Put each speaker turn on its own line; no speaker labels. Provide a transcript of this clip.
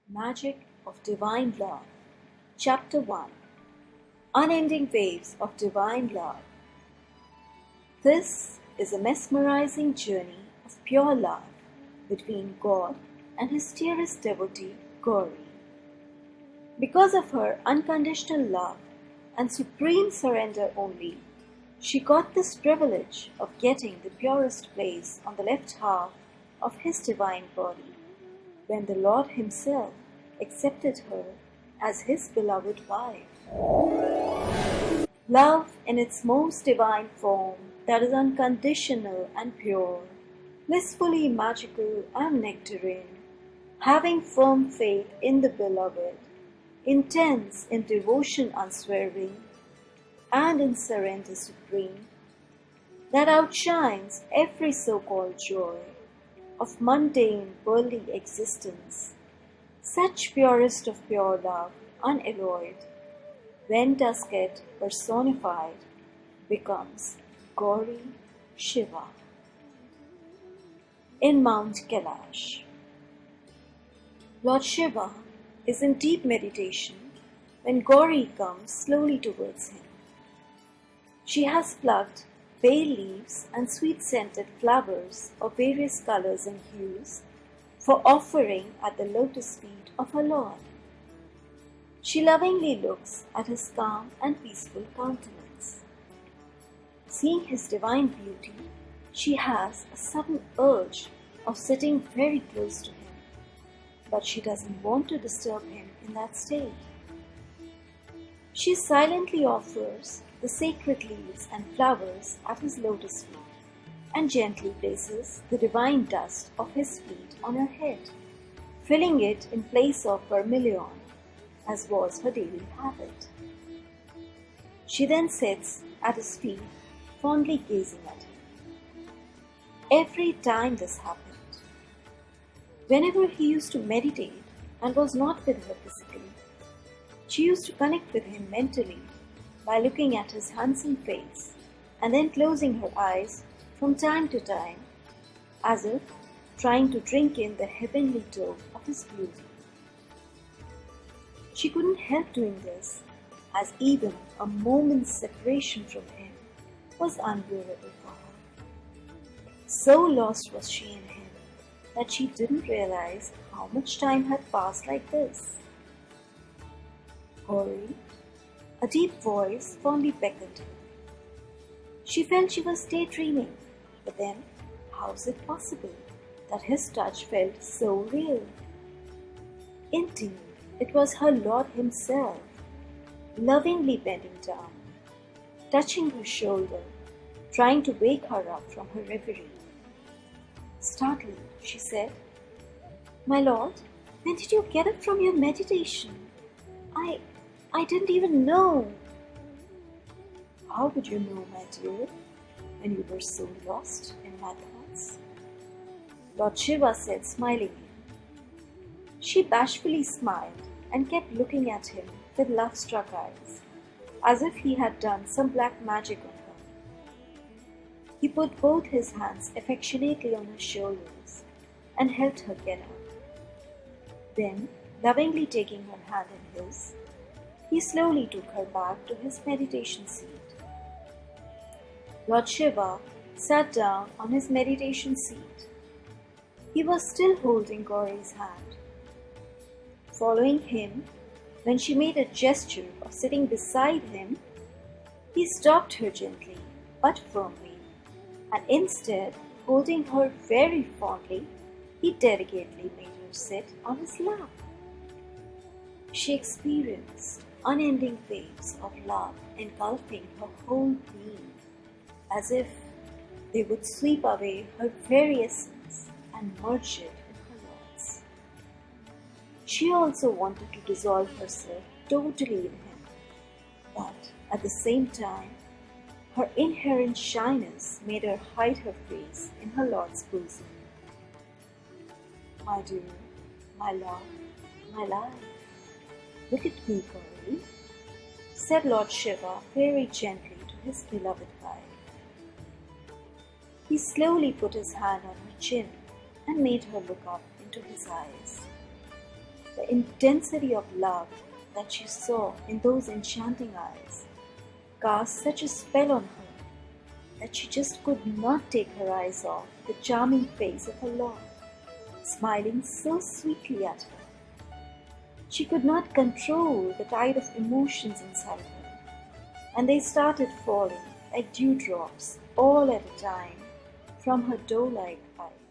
Magic of Divine Love. Chapter 1. Unending Waves of Divine Love. This is a mesmerizing journey of pure love between God and his dearest devotee, Gauri. Because of her unconditional love and supreme surrender only, she got this privilege of getting the purest place on the left half of his divine body, when the Lord himself accepted her as his beloved wife. Love in its most divine form, that is unconditional and pure, blissfully magical and nectarine, having firm faith in the beloved, intense in devotion unswerving, and in surrender supreme, that outshines every so-called joy of mundane worldly existence, such purest of pure love, unalloyed, when does get personified, becomes Gauri Shiva. In Mount Kailash, Lord Shiva is in deep meditation when Gauri comes slowly towards him. She has plucked bay leaves and sweet-scented flowers of various colors and hues for offering at the lotus feet of her Lord. She lovingly looks at his calm and peaceful countenance. Seeing his divine beauty, she has a sudden urge of sitting very close to him, but she doesn't want to disturb him in that state. She silently offers the sacred leaves and flowers at his lotus feet and gently places the divine dust of his feet on her head, filling it in place of vermilion, as was her daily habit. She then sits at his feet, fondly gazing at him. Every time this happened, whenever he used to meditate and was not with her physically, she used to connect with him mentally by looking at his handsome face and then closing her eyes from time to time, as if trying to drink in the heavenly dove of his beauty. She couldn't help doing this, as even a moment's separation from him was unbearable for her. So lost was she in him that she didn't realize how much time had passed like this. Gauri, a deep voice fondly beckoned her. She felt she was daydreaming, but then how was it possible that his touch felt so real? Indeed, it was her Lord himself, lovingly bending down, touching her shoulder, trying to wake her up from her reverie. Startled, she said, "My Lord, when did you get up from your meditation? I didn't even know." "How would you know, my dear, when you were so lost in my thoughts?" Lord Shiva said smilingly. She bashfully smiled and kept looking at him with love-struck eyes, as if he had done some black magic on her. He put both his hands affectionately on her shoulders and helped her get up. Then, lovingly taking her hand in his, he slowly took her back to his meditation seat. Lord Shiva sat down on his meditation seat. He was still holding Gauri's hand. Following him, when she made a gesture of sitting beside him, he stopped her gently but firmly, and instead, holding her very fondly, he delicately made her sit on his lap. She experienced unending waves of love engulfing her whole being, as if they would sweep away her very essence and merge it in her Lord's. She also wanted to dissolve herself totally in him, but at the same time, her inherent shyness made her hide her face in her Lord's bosom. "My dear, my love, my life, look at me, Gauri," said Lord Shiva very gently to his beloved wife. He slowly put his hand on her chin and made her look up into his eyes. The The intensity of love that she saw in those enchanting eyes cast such a spell on her that she just could not take her eyes off the charming face of her lord, smiling so sweetly at her. She could not control the tide of emotions inside her, and they started falling like dewdrops all at a time from her doe-like eyes.